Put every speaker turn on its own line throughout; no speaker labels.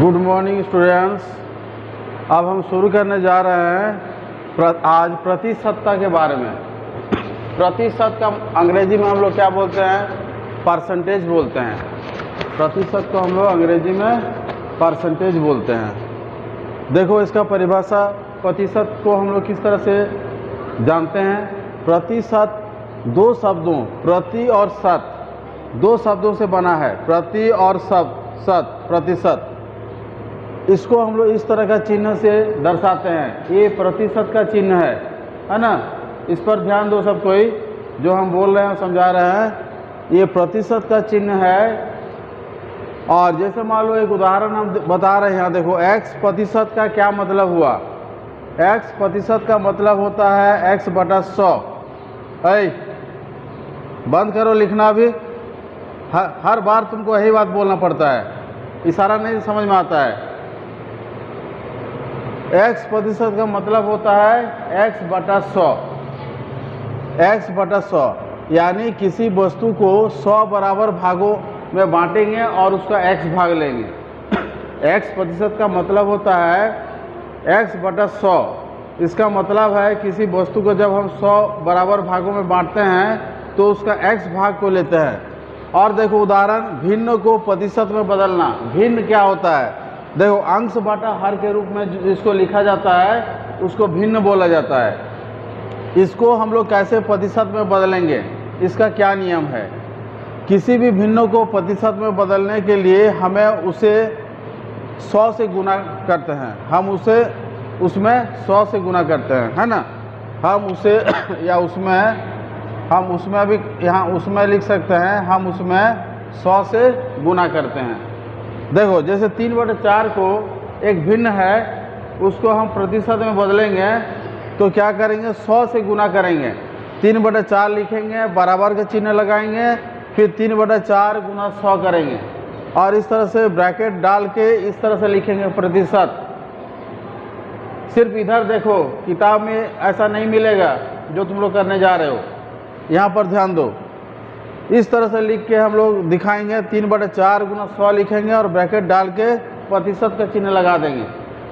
Good morning students. अब हम शुरू करने जा रहे हैं आज प्रतिशतता के बारे में। प्रतिशत का अंग्रेजी में हम लोग क्या बोलते हैं? परसेंटेज बोलते हैं। प्रतिशत को हम लोग अंग्रेजी में परसेंटेज बोलते हैं। देखो इसका परिभाषा, प्रतिशत को हम लोग किस तरह से जानते हैं। प्रतिशत दो शब्दों प्रति और शत, दो शब्दों से बना है। प्रति और शत, प्रतिशत। इसको हम लोग इस तरह का चिन्ह से दर्शाते हैं। ये प्रतिशत का चिन्ह है ना। इस पर ध्यान दो सब कोई, जो हम बोल रहे हैं समझा रहे हैं। ये प्रतिशत का चिन्ह है। और जैसे मान लो एक उदाहरण हम बता रहे हैं। यहाँ देखो, x प्रतिशत का क्या मतलब हुआ। x प्रतिशत का मतलब होता है x/100। बंद करो लिखना भी। हर बार तुमको यही बात बोलना पड़ता है, इशारा नहीं समझ में आता है। x प्रतिशत का मतलब होता है x/100। x/100 यानी किसी वस्तु को 100 बराबर भागों में बांटेंगे और उसका x भाग लेंगे। x प्रतिशत का मतलब होता है x/100। इसका मतलब है किसी वस्तु को जब हम 100 बराबर भागों में बांटते हैं तो उसका x भाग को लेते हैं। और देखो उदाहरण, भिन्न को प्रतिशत में बदलना। भिन्न क्या होता है? देखो, अंश बटा हर के रूप में जिसको लिखा जाता है उसको भिन्न बोला जाता है। इसको हम लोग कैसे प्रतिशत में बदलेंगे, इसका क्या नियम है? किसी भी भिन्न को प्रतिशत में बदलने के लिए हमें उसे 100 से गुना करते हैं। हम उसे उसमें 100 से गुना करते हैं, है ना। हम उसे या उसमें, हम उसमें भी यहाँ उसमें लिख सकते हैं। हम उसमें 100 से गुना करते हैं। देखो, जैसे 3/4 को एक भिन्न है, उसको हम प्रतिशत में बदलेंगे तो क्या करेंगे? 100 से गुना करेंगे। 3/4 लिखेंगे, बराबर का चिन्ह लगाएंगे, फिर 3/4 गुना 100 करेंगे और इस तरह से ब्रैकेट डाल के इस तरह से लिखेंगे प्रतिशत। सिर्फ इधर देखो, किताब में ऐसा नहीं मिलेगा जो तुम लोग करने जा रहे हो। यहाँ पर ध्यान दो। इस तरह से लिख के हम लोग दिखाएंगे। 3/4 गुना 100 लिखेंगे और ब्रैकेट डाल के प्रतिशत का चिन्ह लगा देंगे।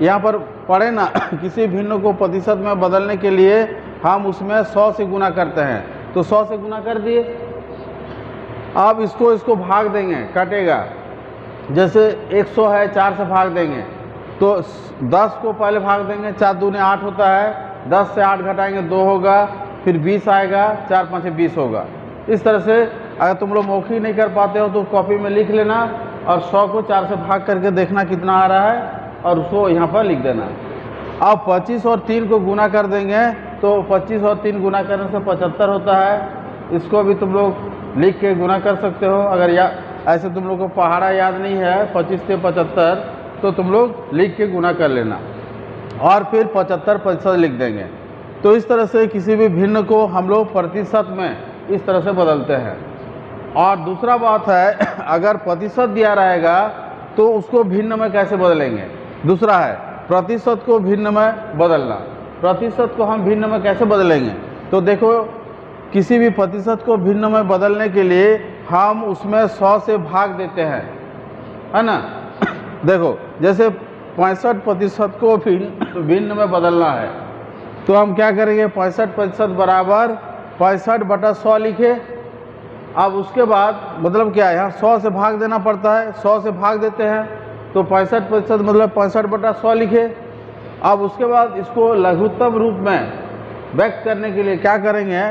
यहाँ पर पढ़े ना, किसी भिन्न को प्रतिशत में बदलने के लिए हम उसमें 100 से गुना करते हैं, तो 100 से गुना कर दिए। अब इसको भाग देंगे, कटेगा। जैसे 100 है, 4 से भाग देंगे तो 10 को पहले भाग देंगे। 4 दूने 8 होता है। 10 से 8 घटाएंगे 2 होगा, फिर 20 आएगा। 4 5 20 होगा। इस तरह से अगर तुम लोग मौखिक नहीं कर पाते हो तो कॉपी में लिख लेना और 100 को 4 से भाग करके देखना कितना आ रहा है और उसको यहाँ पर लिख देना। अब 25 और 3 को गुना कर देंगे तो 25 और 3 गुना करने से 75 होता है। इसको भी तुम लोग लिख के गुना कर सकते हो। अगर ऐसे तुम लोग को पहाड़ा याद नहीं है 25 से 75, तो तुम लोग लिख के गुना कर लेना और फिर 75% लिख देंगे। तो इस तरह से किसी भी भिन्न को हम लोग प्रतिशत में इस तरह से बदलते हैं। और दूसरा बात है, अगर प्रतिशत दिया रहेगा तो उसको भिन्न में कैसे बदलेंगे। दूसरा है प्रतिशत को भिन्न में बदलना। प्रतिशत को हम भिन्न में कैसे बदलेंगे? तो देखो, किसी भी प्रतिशत को भिन्न में बदलने के लिए हम उसमें 100 से भाग देते हैं, है ना। देखो, जैसे 65% को भिन्न में बदलना है तो हम क्या करेंगे? 65% बराबर 65/100 लिखे। अब उसके बाद मतलब क्या है, यहाँ 100 से भाग देना पड़ता है। 100 से भाग देते हैं तो 65% मतलब 65/100 लिखे। अब उसके बाद इसको लघुत्तम रूप में व्यक्त करने के लिए क्या करेंगे?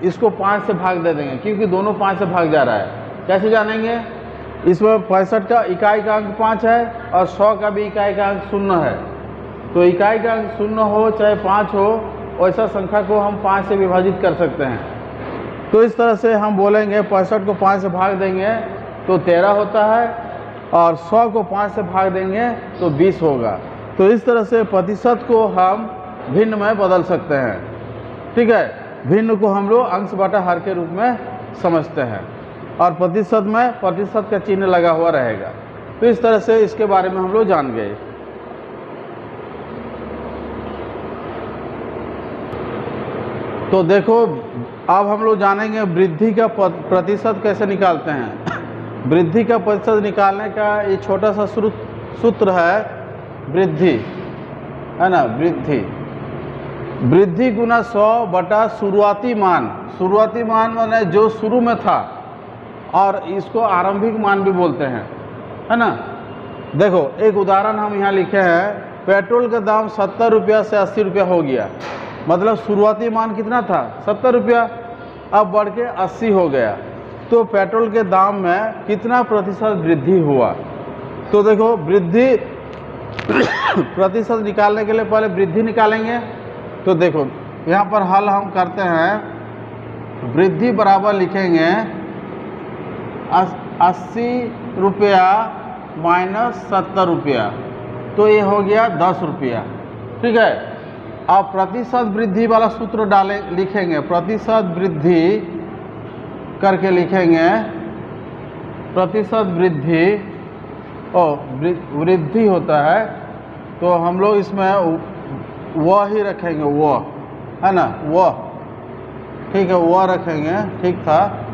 इसको 5 से भाग दे देंगे, क्योंकि दोनों 5 से भाग जा रहा है। कैसे जानेंगे? इसमें 65 का इकाई का अंक 5 है और 100 का भी इकाई का अंक 0 है। तो इकाई का अंक 0 हो चाहे 5 हो, वैसा संख्या को हम 5 से विभाजित कर सकते हैं। तो इस तरह से हम बोलेंगे 65 को 5 से भाग देंगे तो 13 होता है और 100 को 5 से भाग देंगे तो 20 होगा। तो इस तरह से प्रतिशत को हम भिन्न में बदल सकते हैं। ठीक है, भिन्न को हम लोग अंश बटा हर के रूप में समझते हैं और प्रतिशत में प्रतिशत का चिन्ह लगा हुआ रहेगा। तो इस तरह से इसके बारे में हम लोग जान गए। तो देखो, अब हम लोग जानेंगे वृद्धि का प्रतिशत कैसे निकालते हैं। वृद्धि का प्रतिशत निकालने का ये छोटा सा सूत्र है वृद्धि, है ना, वृद्धि। वृद्धि गुना 100 बटा शुरुआती मान। शुरुआती मान माने जो शुरू में था, और इसको आरंभिक मान भी बोलते हैं, है ना। देखो एक उदाहरण हम यहाँ लिखे हैं, पेट्रोल का दाम 70 रुपया से 80 रुपया हो गया। मतलब शुरुआती मान कितना था? 70 रुपया, अब बढ़ के 80 हो गया। तो पेट्रोल के दाम में कितना प्रतिशत वृद्धि हुआ? तो देखो वृद्धि प्रतिशत निकालने के लिए पहले वृद्धि निकालेंगे। तो देखो यहाँ पर हल हम करते हैं, वृद्धि बराबर लिखेंगे 80 रुपया माइनस 70 रुपया, तो ये हो गया 10 रुपया, ठीक है। अब प्रतिशत वृद्धि वाला सूत्र लिखेंगे, प्रतिशत वृद्धि करके लिखेंगे, प्रतिशत वृद्धि वृद्धि होता है, तो हम लोग इसमें वह ही रखेंगे, वह, है ना, वह, ठीक है, वह रखेंगे, ठीक था,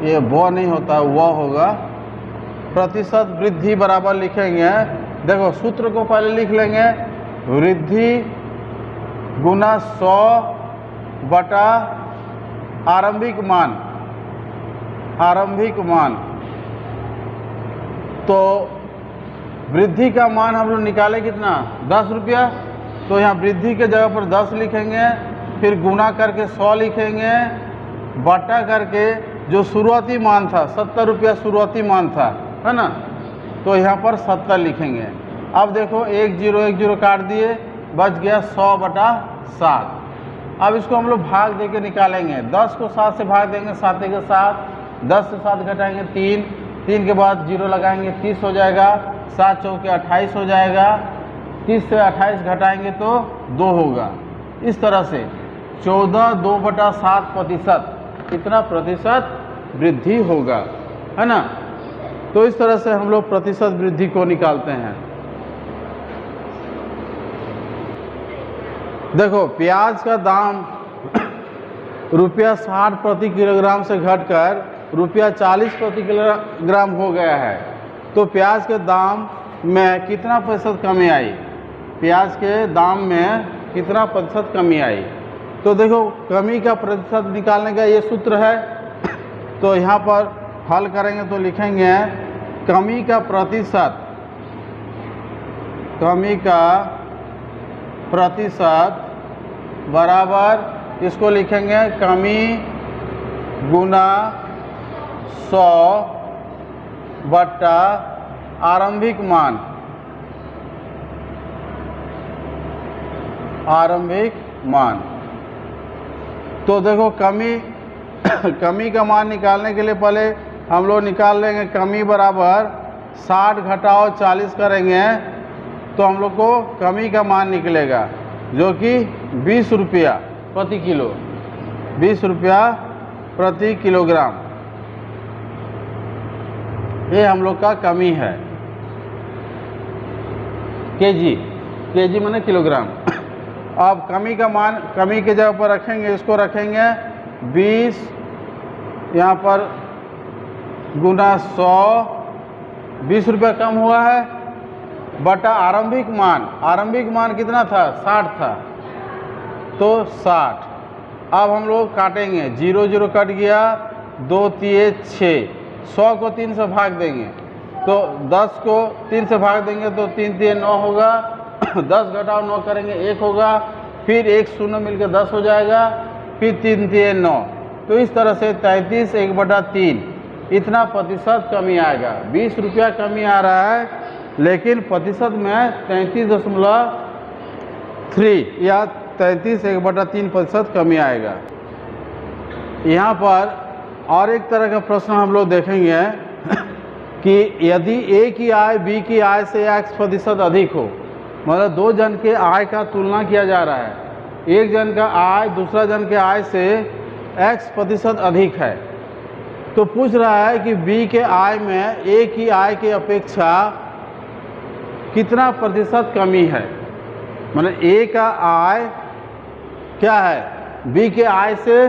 ये वह नहीं होता, वह होगा। प्रतिशत वृद्धि बराबर लिखेंगे, देखो सूत्र को पहले लिख लेंगे, वृद्धि गुना 100 बटा आरंभिक मान, आरंभिक मान। तो वृद्धि का मान हम लोग निकाले कितना? 10 रुपया। तो यहाँ वृद्धि के जगह पर 10 लिखेंगे, फिर गुना करके 100 लिखेंगे, बटा करके जो शुरुआती मान था 70 रुपया शुरुआती मान था, है ना, तो यहाँ पर 70 लिखेंगे। अब देखो 1 0 1 0 काट दिए, बच गया 100 बटा 7। अब इसको हम लोग भाग दे के निकालेंगे, 10 को 7 से भाग देंगे, 7 के 7, 10 से 7 घटाएंगे 3, 3 के बाद 0 लगाएंगे 30 हो जाएगा, 7 चौके 28 हो जाएगा, 30 से 28 घटाएंगे तो 2 होगा। इस तरह से 14 2 बटा 7 प्रतिशत, कितना प्रतिशत वृद्धि होगा, है ना। तो इस तरह से हम लोग प्रतिशत वृद्धि को निकालते हैं। देखो प्याज का दाम ₹60 प्रति किलोग्राम से घटकर ₹40 प्रति किलोग्राम हो गया है। तो प्याज के दाम में कितना प्रतिशत कमी आई? प्याज के दाम में कितना प्रतिशत कमी आई? तो देखो कमी का प्रतिशत निकालने का ये सूत्र है। तो यहाँ पर हल करेंगे तो लिखेंगे कमी का प्रतिशत, कमी का प्रतिशत बराबर, इसको लिखेंगे कमी गुना 100 बटा आरंभिक मान, आरंभिक मान। तो देखो कमी का मान निकालने के लिए पहले हम लोग निकाल लेंगे कमी बराबर 60 घटाओ 40 करेंगे तो हम लोग को कमी का मान निकलेगा जो कि 20 रुपया प्रति किलो, 20 रुपया प्रति किलोग्राम, ये हम लोग का कमी है। केजी माने किलोग्राम। अब कमी का मान कमी के जगह पर रखेंगे, इसको रखेंगे 20 यहाँ पर गुना 100, 20 रुपया कम हुआ है बटा आरंभिक मान। आरंभिक मान कितना था? 60 था, तो 60। अब हम लोग काटेंगे, 0 0 कट गया, 2 3 6, 100 को 3 से भाग देंगे तो 10 को 3 से भाग देंगे तो 3 3 9 होगा, 10 घटाओ 9 करेंगे 1 होगा, फिर 1 शून्य मिलकर 10 हो जाएगा, फिर 3 3 9। तो इस तरह से 33 1/3 इतना प्रतिशत कमी आएगा। 20 रुपया कमी आ रहा है लेकिन प्रतिशत में 33.3 या 33 1/3 प्रतिशत कमी आएगा। यहाँ पर और एक तरह का प्रश्न हम लोग देखेंगे कि यदि ए की आय बी की आय से x प्रतिशत अधिक हो, मतलब दो जन के आय का तुलना किया जा रहा है, एक जन का आय दूसरा जन के आय से x प्रतिशत अधिक है, तो पूछ रहा है कि b के आय में a की आय की अपेक्षा कितना प्रतिशत कमी है। मतलब a का आय क्या है, b के आय से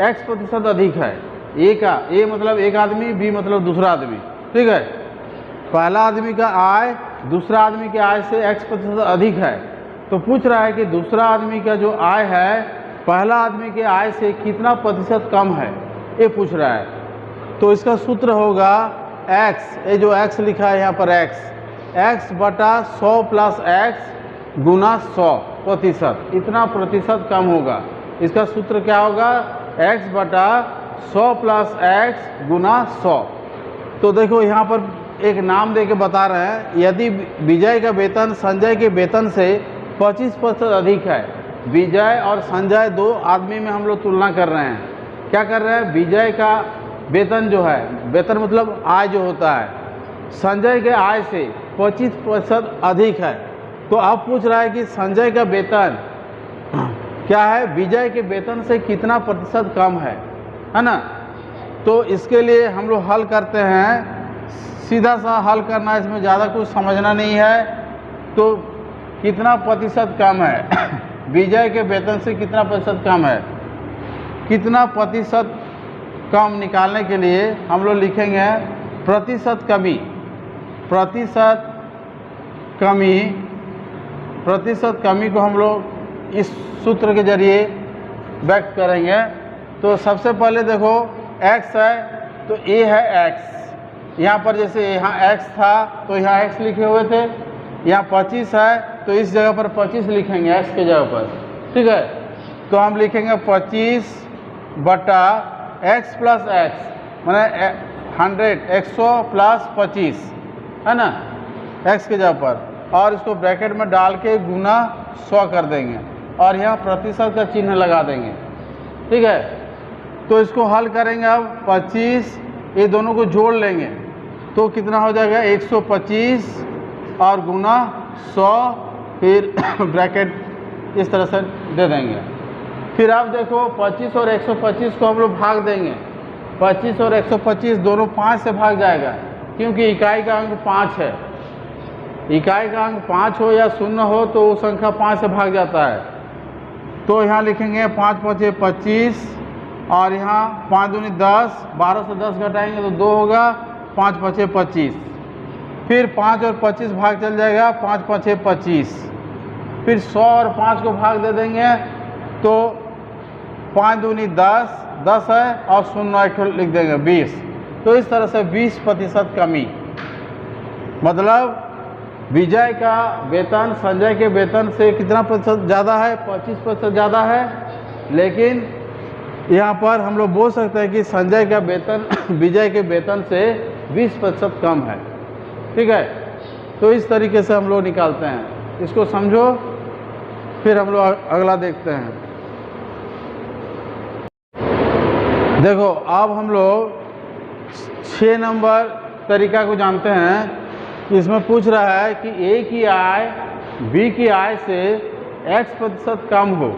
x प्रतिशत अधिक है। a मतलब एक आदमी, b मतलब दूसरा आदमी, ठीक है। पहला आदमी का आय दूसरा आदमी की आय से x% अधिक है, तो पूछ रहा है कि दूसरा आदमी का जो आय है पहला आदमी के आय से कितना प्रतिशत कम है, ये पूछ रहा है। तो इसका सूत्र होगा x, ये जो x लिखा है यहाँ पर x बटा 100 प्लस x गुना 100%, इतना प्रतिशत कम होगा। इसका सूत्र क्या होगा, x बटा 100 प्लस x गुना 100। तो देखो यहाँ पर एक नाम दे के बता रहे हैं, यदि विजय का वेतन संजय के वेतन से 25% अधिक है। विजय और संजय दो आदमी में हम लोग तुलना कर रहे हैं। क्या कर रहे हैं, विजय का वेतन जो है, वेतन मतलब आय जो होता है, संजय के आय से 25% अधिक है। तो अब पूछ रहा है कि संजय का वेतन क्या है, विजय के वेतन से कितना प्रतिशत कम है ना। तो इसके लिए हम लोग हल करते हैं, सीधा सा हल करना है, इसमें ज़्यादा कुछ समझना नहीं है। तो कितना प्रतिशत कम है विजय के वेतन से कितना प्रतिशत कम है, कितना प्रतिशत कम निकालने के लिए हम लोग लिखेंगे प्रतिशत कमी। प्रतिशत कमी को हम लोग इस सूत्र के जरिए व्यक्त करेंगे। तो सबसे पहले देखो x है, तो a है x, यहाँ पर जैसे यहाँ x था तो यहाँ x लिखे हुए थे, यहाँ 25 है तो इस जगह पर 25 लिखेंगे x के जगह पर, ठीक है। तो हम लिखेंगे 25 बटा x प्लस x, मैंने 100 प्लस 25 है ना, x के जगह पर, और इसको ब्रैकेट में डाल के गुना 100 कर देंगे और यहाँ प्रतिशत का चिन्ह लगा देंगे, ठीक है। तो इसको हल करेंगे, अब 25 ये दोनों को जोड़ लेंगे तो कितना हो जाएगा 125 और गुना 100, फिर ब्रैकेट इस तरह से दे देंगे। फिर आप देखो 25 और 125 को हम लोग भाग देंगे, 25 और 125 दोनों 5 से भाग जाएगा, क्योंकि इकाई का अंक 5 है। इकाई का अंक 5 हो या 0 हो तो वो संख्या 5 से भाग जाता है। तो यहाँ लिखेंगे 5 5 25 और यहाँ 5 दूनी 10, 12 से 10 घटाएंगे तो 2 होगा, 5 5 25, फिर 5 और 25 भाग चल जाएगा, 5 5 25, फिर 100 और 5 को भाग दे देंगे तो 5 दूनी 10, 10 है और 0 एक लिख देंगे 20। तो इस तरह से 20% कमी, मतलब विजय का वेतन संजय के वेतन से कितना प्रतिशत ज़्यादा है, 25% ज़्यादा है। लेकिन यहाँ पर हम लोग बोल सकते हैं कि संजय का वेतन विजय के वेतन से 20% कम है, ठीक है। तो इस तरीके से हम लोग निकालते हैं, इसको समझो, फिर हम लोग अगला देखते हैं। देखो अब हम लोग 6 नंबर तरीका को जानते हैं। इसमें पूछ रहा है कि ए की आय बी की आय से x% कम हो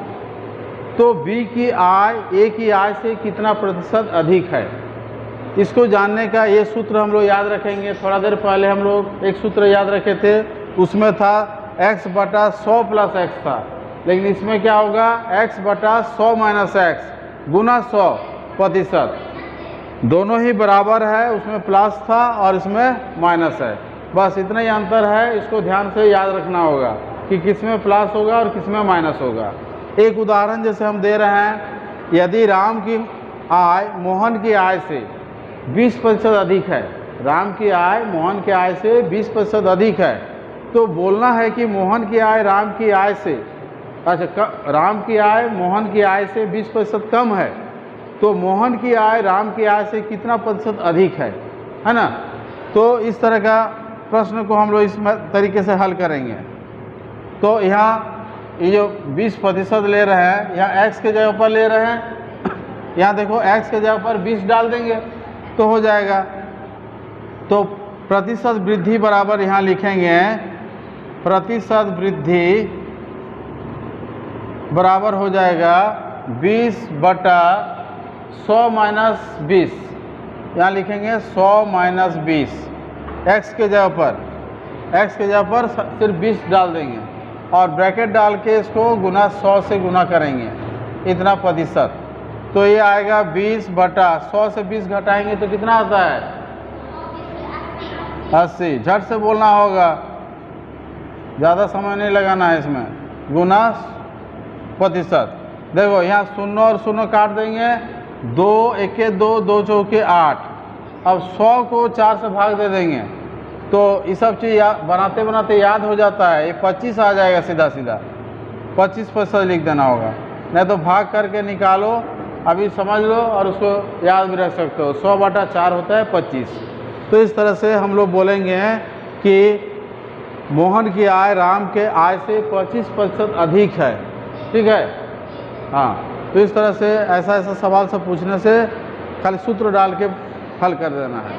तो बी की आय ए की आय से कितना प्रतिशत अधिक है। इसको जानने का ये सूत्र हम लोग याद रखेंगे। थोड़ा देर पहले हम लोग एक सूत्र याद रखे थे, उसमें था x बटा 100 प्लस x था, लेकिन इसमें क्या होगा x बटा 100 माइनस x गुना 100%, दोनों ही बराबर है, उसमें प्लस था और इसमें माइनस है, बस इतना ही अंतर है। इसको ध्यान से याद रखना होगा कि किसमें प्लस होगा और किसमें माइनस होगा। एक उदाहरण जैसे हम दे रहे हैं, यदि राम की आय मोहन की आय से 20% अधिक है, राम की आय मोहन की आय से 20% अधिक है, तो बोलना है कि मोहन की आय राम की आय से, राम की आय मोहन की आय से 20% कम है, तो मोहन की आय राम की आय से कितना प्रतिशत अधिक है ना। तो इस तरह का प्रश्न को हम लोग इस तरीके से हल करेंगे। तो यहाँ ये जो 20% ले रहे हैं, यहाँ x के जगह पर ले रहे हैं, यहाँ देखो x के जगह पर 20 डाल देंगे तो हो जाएगा। तो प्रतिशत वृद्धि बराबर यहाँ लिखेंगे, प्रतिशत वृद्धि बराबर हो जाएगा 20 बटा 100 माइनस 20, यहाँ लिखेंगे 100 माइनस 20, x के जगह पर सिर्फ 20 डाल देंगे और ब्रैकेट डाल के इसको गुना 100 से गुना करेंगे, इतना प्रतिशत। तो ये आएगा 20 बटा 100 से 20 घटाएंगे तो कितना आता है 80। झट से बोलना होगा, ज़्यादा समय नहीं लगाना है इसमें, गुना प्रतिशत। देखो यहाँ 0 और 0 काट देंगे, 2 एके 2, 2 चौके 8। अब 100 को 4 से भाग दे देंगे तो ये सब चीज़ बनाते बनाते याद हो जाता है। ये 25 आ जाएगा, सीधा सीधा 25% लिख देना होगा, नहीं तो भाग करके निकालो, अभी समझ लो और उसको याद भी रख सकते हो। 100/4 होता है 25। तो इस तरह से हम लोग बोलेंगे कि मोहन की आय राम के आय से 25% अधिक है। ठीक है, हाँ। तो इस तरह से ऐसा ऐसा सवाल सब पूछने से खाली सूत्र डाल के हल कर देना है।